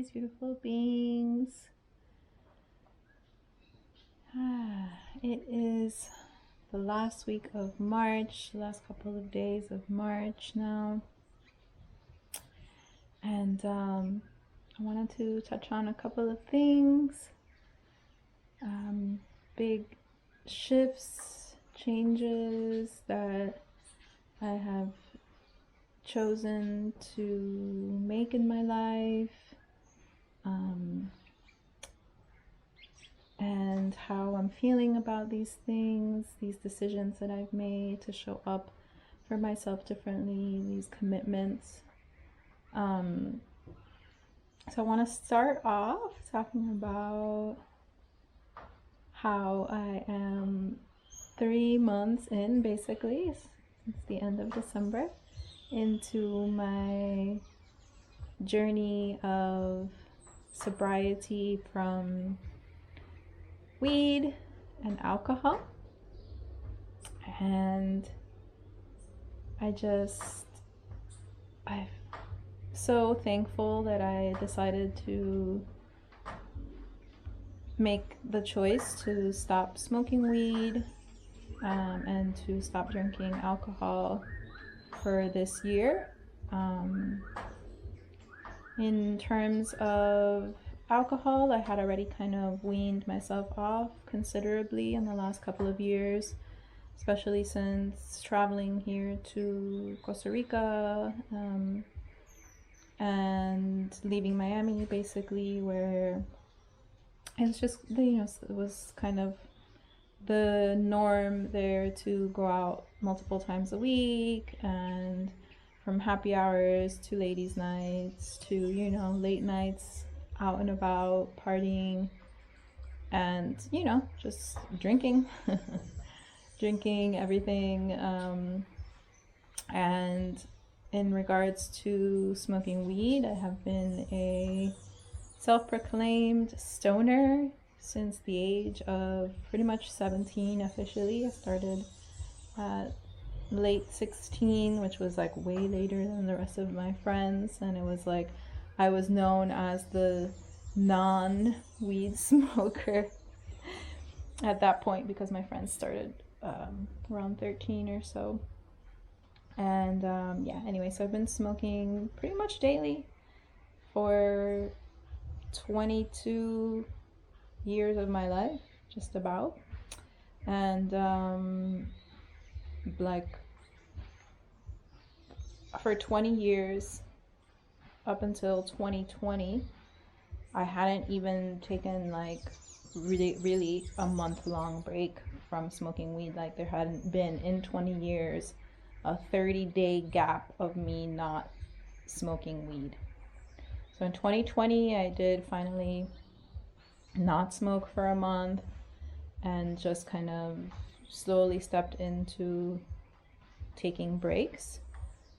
ladies, beautiful beings. It is the last week of March, the last couple of days of March now. And I wanted to touch on a couple of things. Big shifts, changes that I have chosen to make in my life. And how I'm feeling about these things, these decisions that I've made to show up for myself differently, these commitments. So I want to start off talking about how I am 3 months in, basically, since the end of December, into my journey of sobriety from weed and alcohol. And I'm so thankful that I decided to make the choice to stop smoking weed and to stop drinking alcohol for this year. In terms of alcohol, I had already kind of weaned myself off considerably in the last couple of years, especially since traveling here to Costa Rica and leaving Miami, basically, where it's just, it was kind of the norm there to go out multiple times a week, and from happy hours to ladies' nights to, late nights out and about partying and, just drinking, drinking everything. And in regards to smoking weed, I have been a self-proclaimed stoner since the age of pretty much 17 officially. I started at late 16, which was like way later than the rest of my friends, and it was like I was known as the non-weed smoker at that point because my friends started around 13 or so. And anyway, so I've been smoking pretty much daily for 22 years of my life, just about. And like for 20 years up until 2020, I hadn't even taken like really a month-long break from smoking weed. Like there hadn't been in 20 years a 30-day gap of me not smoking weed. So in 2020, I did finally not smoke for a month and just kind of slowly stepped into taking breaks,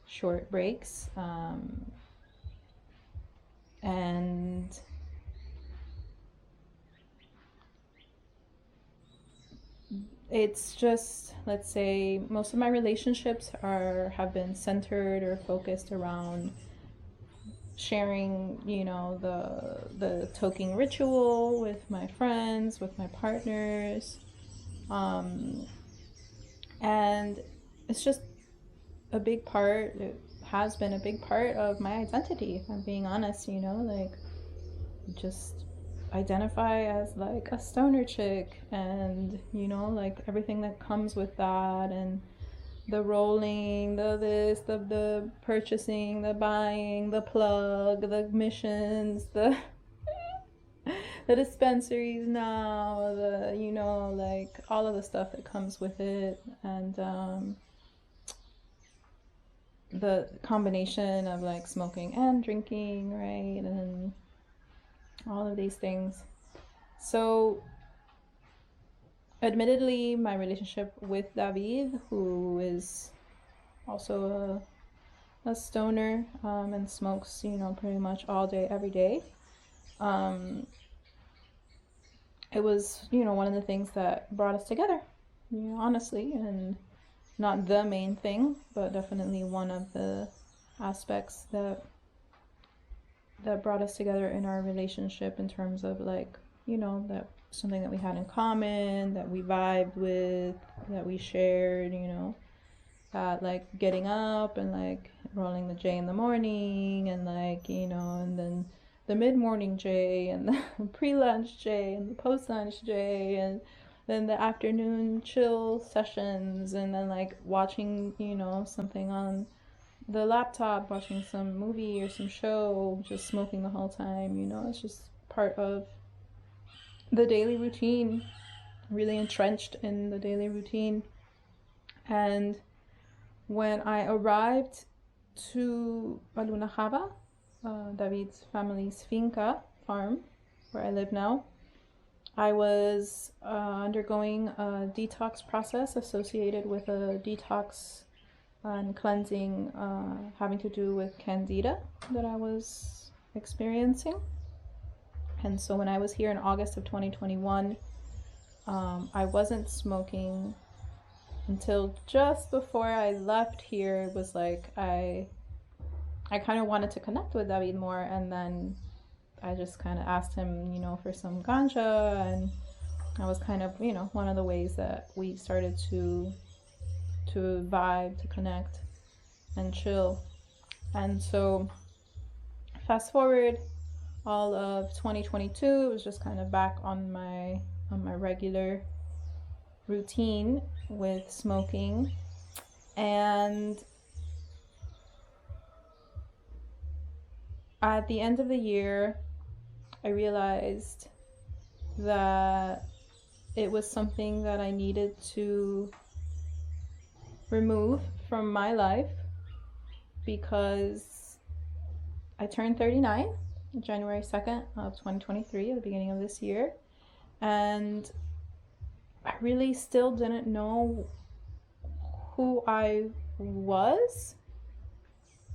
short breaks, and it's just, let's say, most of my relationships have been centered or focused around sharing, the toking ritual with my friends, with my partners, and it's just a big part. It has been a big part of my identity, if I'm being honest. Like just identify as like a stoner chick, and like everything that comes with that, and the rolling, the this, the purchasing, the buying, the plug, the missions, the the dispensaries now, the like all of the stuff that comes with it, and the combination of like smoking and drinking, right, and all of these things. So admittedly, my relationship with David, who is also a stoner and smokes, pretty much all day, every day, it was, one of the things that brought us together, honestly, and not the main thing, but definitely one of the aspects that that brought us together in our relationship, in terms of like, you know, that something that we had in common, that we vibed with, that we shared, you know, like getting up and like rolling the J in the morning, and like, you know, and then the mid-morning J, and the pre-lunch J, and the post-lunch J, and then the afternoon chill sessions, and then like watching, you know, something on the laptop, watching some movie or some show, just smoking the whole time, you know. It's just part of the daily routine, really entrenched in the daily routine. And when I arrived to Balunajaba, David's family's finca farm, where I live now, I was undergoing a detox process associated with a detox and cleansing having to do with candida that I was experiencing. And so when I was here in August of 2021, I wasn't smoking until just before I left here. It was like I kind of wanted to connect with David more, and then I just kind of asked him, you know, for some ganja, and that was kind of, you know, one of the ways that we started to vibe, to connect and chill. And so fast forward all of 2022, it was just kind of back on my regular routine with smoking. And at the end of the year, I realized that it was something that I needed to remove from my life, because I turned 39 January 2nd of 2023, at the beginning of this year, and I really still didn't know who I was,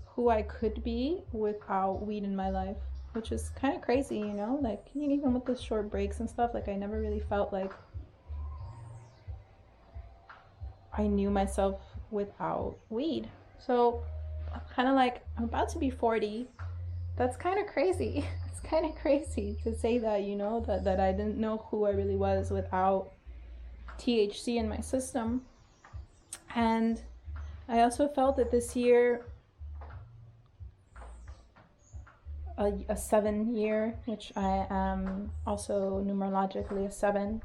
who I could be without weed in my life, which is kind of crazy, you know, like even with the short breaks and stuff, like I never really felt like I knew myself without weed. So kind of like, I'm about to be 40. That's kind of crazy. It's kind of crazy to say that, you know, that I didn't know who I really was without THC in my system. And I also felt that this year, a 7 year, which I am also numerologically a 7,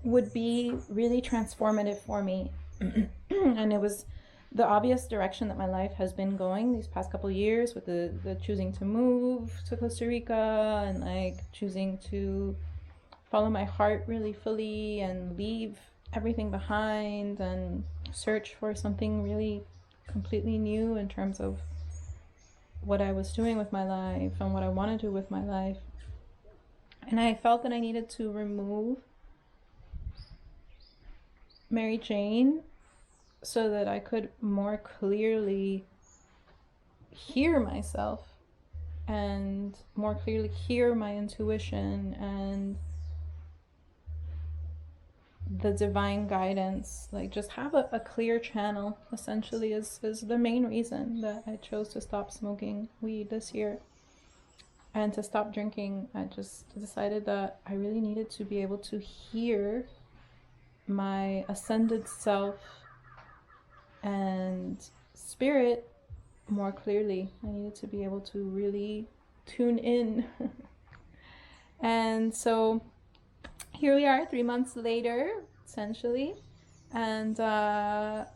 would be really transformative for me. And it was the obvious direction that my life has been going these past couple of years, with the choosing to move to Costa Rica, and like choosing to follow my heart really fully and leave everything behind and search for something really completely new in terms of what I was doing with my life and what I want to do with my life. And I felt that I needed to remove Mary Jane so that I could more clearly hear myself and more clearly hear my intuition and the divine guidance. Like, just have a clear channel, essentially, is the main reason that I chose to stop smoking weed this year and to stop drinking. I just decided that I really needed to be able to hear my ascended self and spirit more clearly. I needed to be able to really tune in. And so here we are 3 months later, essentially, and I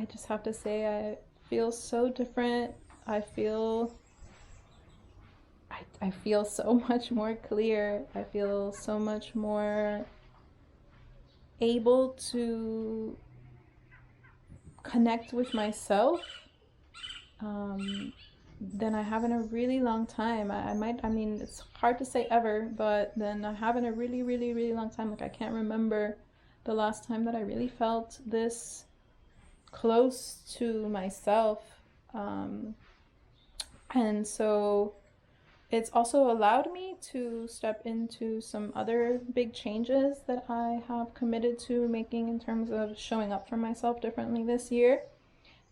just have to say, I feel so different. I feel so much more clear. I feel so much more able to connect with myself than I have in a really long time. I mean, it's hard to say ever, but then I have in a really, really, really long time. Like, I can't remember the last time that I really felt this close to myself. And so it's also allowed me to step into some other big changes that I have committed to making in terms of showing up for myself differently this year.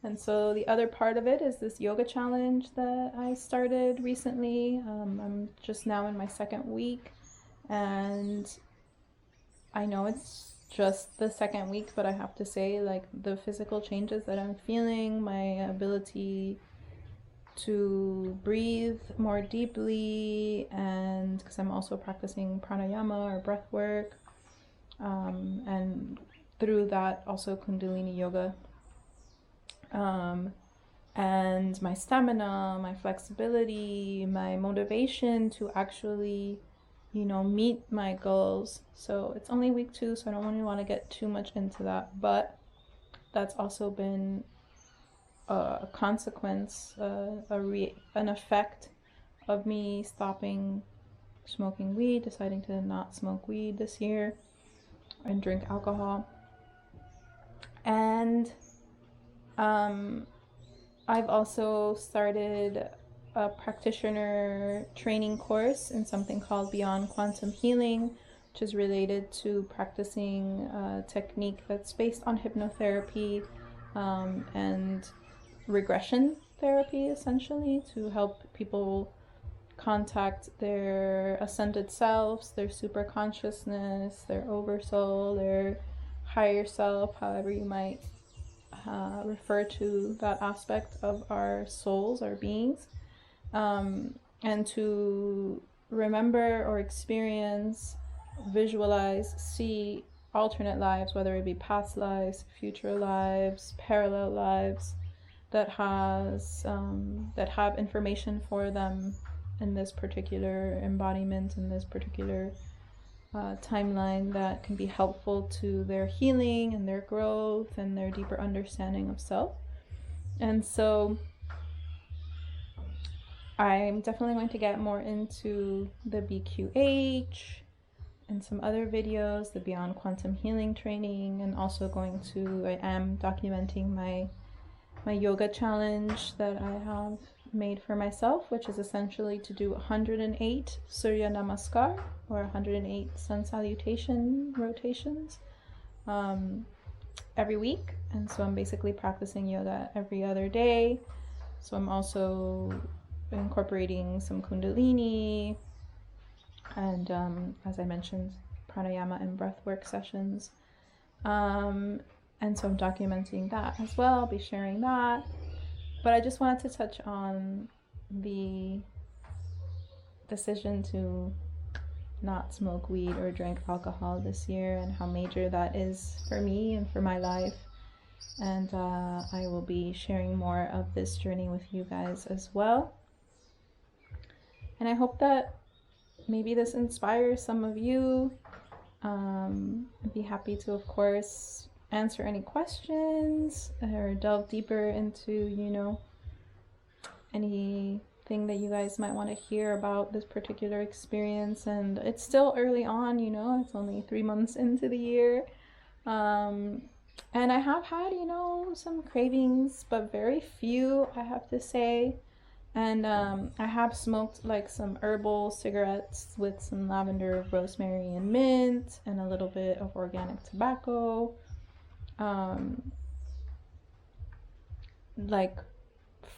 And so the other part of it is this yoga challenge that I started recently. I'm just now in my second week, and I know it's just the second week, but I have to say, like, the physical changes that I'm feeling, my ability to breathe more deeply, and because I'm also practicing pranayama or breath work, and through that also Kundalini yoga, and my stamina, my flexibility, my motivation to actually, meet my goals. So it's only week 2, so I don't really want to get too much into that, but that's also been a consequence, an effect of me stopping smoking weed, deciding to not smoke weed this year and drink alcohol. And I've also started a practitioner training course in something called Beyond Quantum Healing, which is related to practicing a technique that's based on hypnotherapy, and regression therapy, essentially, to help people contact their ascended selves, their super consciousness, their oversoul, their higher self, however you might refer to that aspect of our souls, our beings, and to remember or experience, visualize, see alternate lives, whether it be past lives, future lives, parallel lives, that have information for them in this particular embodiment, in this particular timeline, that can be helpful to their healing and their growth and their deeper understanding of self. And so I'm definitely going to get more into the BQH and some other videos, the Beyond Quantum Healing training, and also I am documenting my yoga challenge that I have made for myself, which is essentially to do 108 Surya Namaskar, or 108 sun salutation rotations, every week. And so I'm basically practicing yoga every other day. So I'm also incorporating some Kundalini and, as I mentioned, pranayama and breathwork sessions. And so I'm documenting that as well. I'll be sharing that. But I just wanted to touch on the decision to not smoke weed or drink alcohol this year, and how major that is for me and for my life. And I will be sharing more of this journey with you guys as well. And I hope that maybe this inspires some of you. I'd be happy to, of course, answer any questions or delve deeper into, anything that you guys might want to hear about this particular experience. And it's still early on, it's only 3 months into the year. And I have had, some cravings, but very few, I have to say. And I have smoked like some herbal cigarettes with some lavender, rosemary, and mint, and a little bit of organic tobacco. Like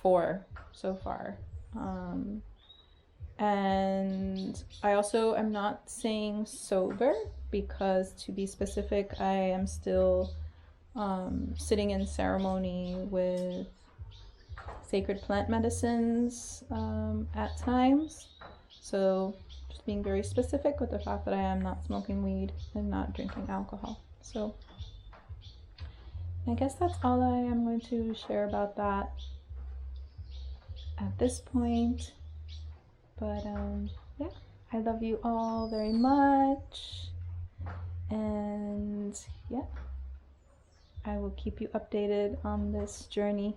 4 so far. And I also am not saying sober, because to be specific, I am still sitting in ceremony with sacred plant medicines at times. So just being very specific with the fact that I am not smoking weed and not drinking alcohol. So I guess that's all I am going to share about that at this point. But yeah, I love you all very much. And yeah, I will keep you updated on this journey.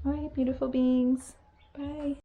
All right, beautiful beings. Bye.